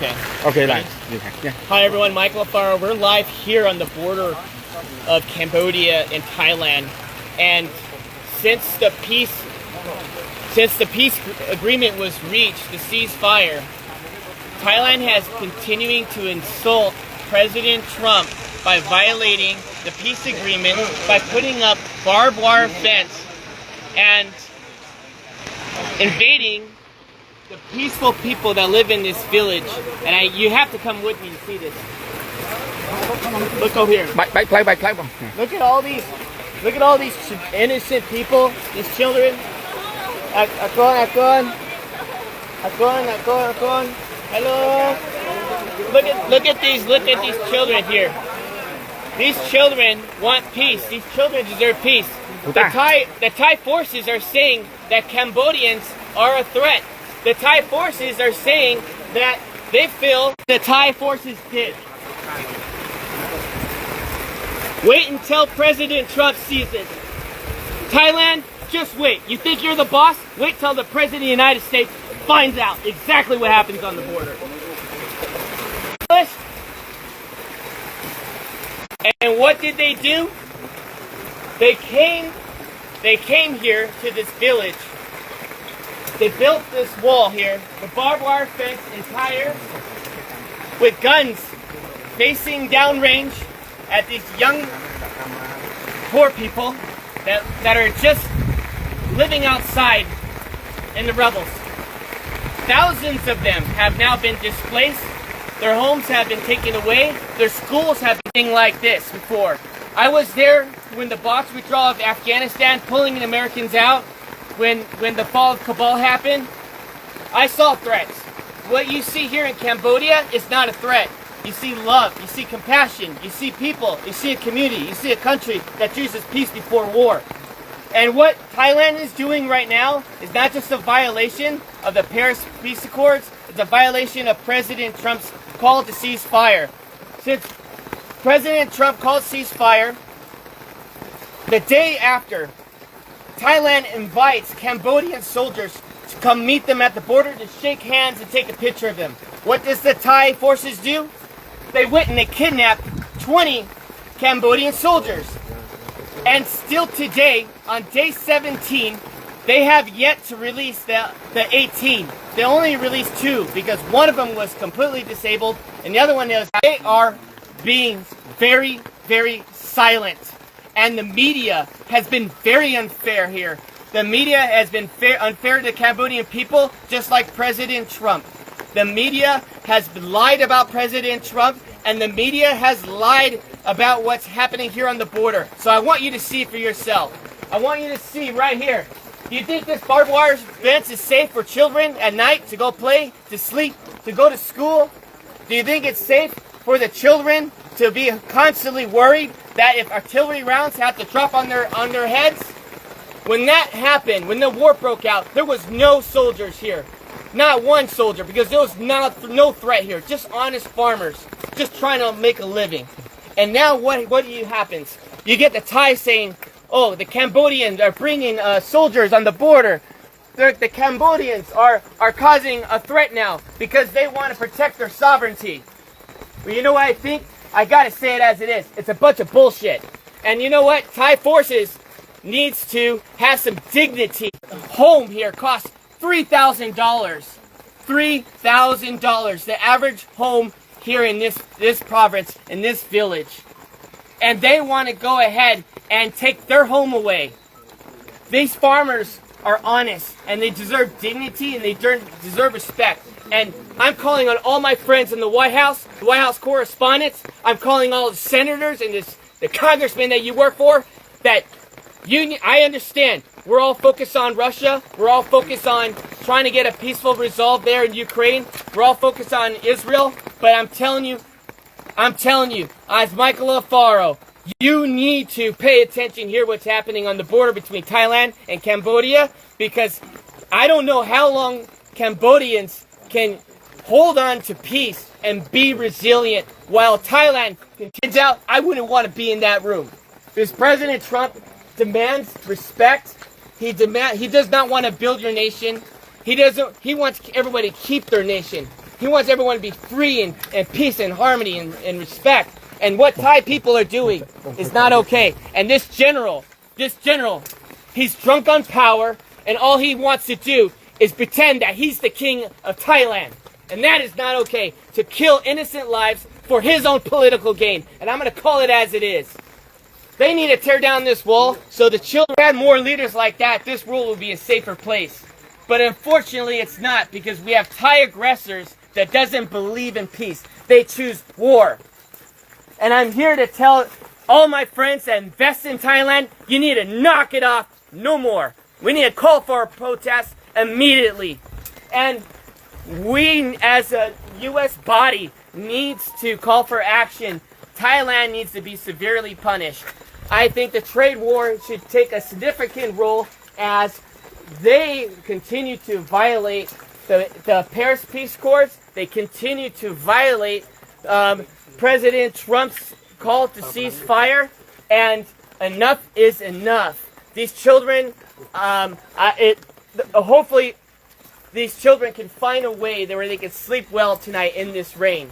Okay. Okay, like, yeah. Hi everyone, Michael AIfaro. We're live here on the border of Cambodia and Thailand, and since the peace agreement was reached, the ceasefire, Thailand has continuing to insult President Trump by violating the peace agreement by putting up barbed wire fence and invading the peaceful people that live in this village. And you have to come with me to see this. Look over here. Look at all these innocent people, these children. Akon. Hello. Look at these children here. These children want peace. These children deserve peace. The Thai forces are saying that Cambodians are a threat. The Thai forces are saying that they feel the Thai forces did. Wait until President Trump sees it. Thailand, just wait. You think you're the boss? Wait till the President of the United States finds out exactly what happens on the border. And what did they do? They came here to this village. They built this wall here, the barbed wire fence entire, with guns facing downrange at these young, poor people that are just living outside in the rubbles. Thousands of them have now been displaced. Their homes have been taken away. Their schools have been like this before. I was there when the box withdrawal of Afghanistan, pulling the Americans out. When the fall of Kabul happened, I saw threats. What you see here in Cambodia is not a threat. You see love, you see compassion, you see people, you see a community, you see a country that chooses peace before war. And what Thailand is doing right now is not just a violation of the Paris Peace Accords, it's a violation of President Trump's call to ceasefire. Since President Trump called ceasefire, the day after, Thailand invites Cambodian soldiers to come meet them at the border to shake hands and take a picture of them. What does the Thai forces do? They went and they kidnapped 20 Cambodian soldiers. And still today, on day 17, they have yet to release the 18. They only released 2 because one of them was completely disabled and the other one is. They are being very, very silent. And the media has been very unfair here. The media has been unfair to the Cambodian people, just like President Trump. The media has lied about President Trump, and the media has lied about what's happening here on the border. So I want you to see for yourself. I want you to see right here. Do you think this barbed wire fence is safe for children at night to go play, to sleep, to go to school? Do you think it's safe for the children to be constantly worried that if artillery rounds have to drop on their heads? When that happened, when the war broke out, there was no soldiers here. Not one soldier, because there was no threat here. Just honest farmers, just trying to make a living. And now what happens? You get the Thai saying, oh, the Cambodians are bringing soldiers on the border. The Cambodians are causing a threat now because they want to protect their sovereignty. Well, you know what I think? I gotta say it as it is. It's a bunch of bullshit. And you know what? Thai forces needs to have some dignity. Home here costs $3,000. $3,000. The average home here in this province, in this village. And they want to go ahead and take their home away. These farmers are honest and they deserve dignity and they deserve respect. And I'm calling on all my friends in the White House correspondents. I'm calling all the senators and the congressmen that you work for. That I understand. We're all focused on Russia. We're all focused on trying to get a peaceful resolve there in Ukraine. We're all focused on Israel. But I'm telling you, as Michael AIfaro, you need to pay attention here what's happening on the border between Thailand and Cambodia, because I don't know how long Cambodians can hold on to peace and be resilient while Thailand continues out. I wouldn't want to be in that room. Because President Trump demands respect. He does not want to build your nation. He wants everybody to keep their nation. He wants everyone to be free and peace and harmony and respect. And what Thai people are doing is not okay. And this general, he's drunk on power, and all he wants to do is pretend that he's the king of Thailand. And that is not okay, to kill innocent lives for his own political gain. And I'm going to call it as it is. They need to tear down this wall so the children had more leaders like that. This world will be a safer place. But unfortunately, it's not, because we have Thai aggressors that doesn't believe in peace. They choose war. And I'm here to tell all my friends that invest in Thailand, you need to knock it off no more. We need to call for a protest immediately. And we, as a U.S. body, needs to call for action. Thailand needs to be severely punished. I think the trade war should take a significant role as they continue to violate the Paris Peace Accords. They continue to violate President Trump's call to cease fire, and enough is enough. These children, hopefully, these children can find a way where they can sleep well tonight in this rain,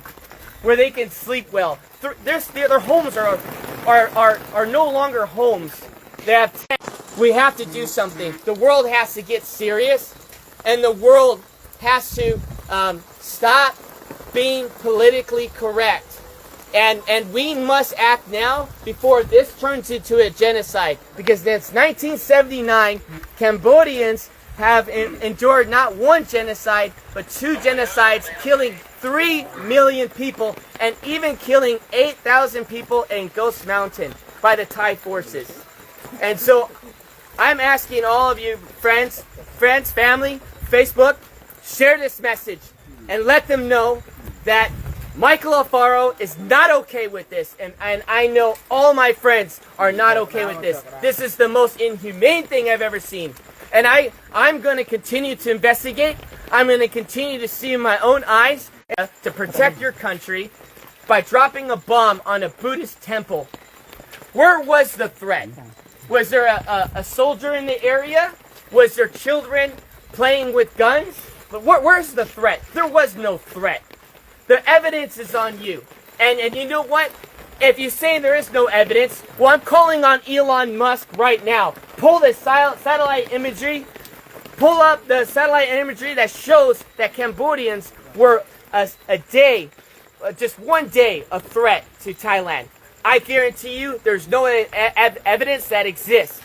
where they can sleep well. Their homes are no longer homes. They have tents. We have to do something. The world has to get serious, and the world has to stop being politically correct. And we must act now before this turns into a genocide. Because since 1979, Cambodians have endured not one genocide, but 2 genocides, killing 3 million people, and even killing 8,000 people in Ghost Mountain by the Thai forces. And so I'm asking all of you, friends, family, Facebook, share this message and let them know that Michael AIfaro is not okay with this, and I know all my friends are not okay with this. This is the most inhumane thing I've ever seen. And I'm going to continue to investigate. I'm going to continue to see in my own eyes to protect your country by dropping a bomb on a Buddhist temple. Where was the threat? Was there a soldier in the area? Was there children playing with guns? But where's the threat? There was no threat. The evidence is on you. And you know what? If you say there is no evidence, well, I'm calling on Elon Musk right now. Pull the satellite imagery. Pull up the satellite imagery that shows that Cambodians were just one day, a threat to Thailand. I guarantee you there's no evidence that exists.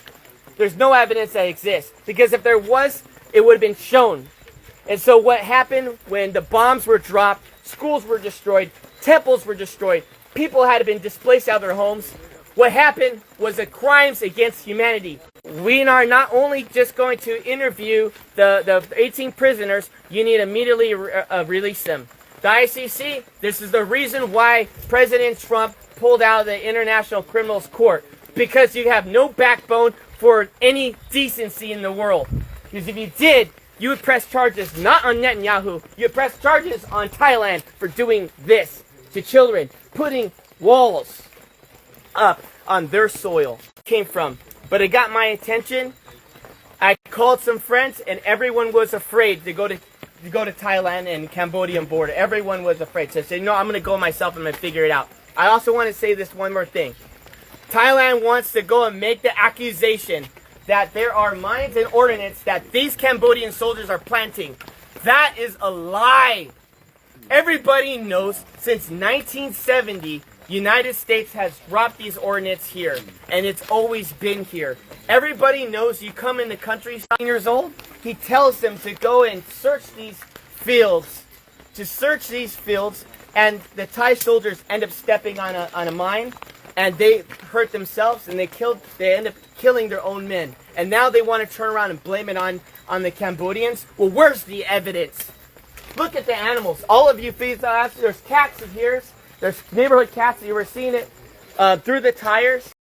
There's no evidence that exists. Because if there was, it would have been shown. And so what happened when the bombs were dropped, schools were destroyed, temples were destroyed, people had been displaced out of their homes. What happened was the crimes against humanity. We are not only just going to interview the 18 prisoners, you need to immediately release them. The ICC, this is the reason why President Trump pulled out of the International Criminals Court. Because you have no backbone for any decency in the world. Because if you did, you would press charges not on Netanyahu, you would press charges on Thailand for doing this to children, putting walls up on their soil. Came from. But it got my attention. I called some friends, and everyone was afraid to go to Thailand and Cambodian border. Everyone was afraid. So I said, no, I'm going to go myself and I'm going to figure it out. I also want to say this one more thing. Thailand wants to go and make the accusation that there are mines and ordnance that these Cambodian soldiers are planting. That is a lie. Everybody knows since 1970, United States has dropped these ordnance here, and it's always been here. Everybody knows you come in the country 7 years old, he tells them to go and search these fields, and the Thai soldiers end up stepping on a mine, and they hurt themselves, and they end up killing their own men. And now they want to turn around and blame it on the Cambodians. Well, where's the evidence? Look at the animals. All of you feed there's cats in here. There's neighborhood cats. You were seeing it through the tires.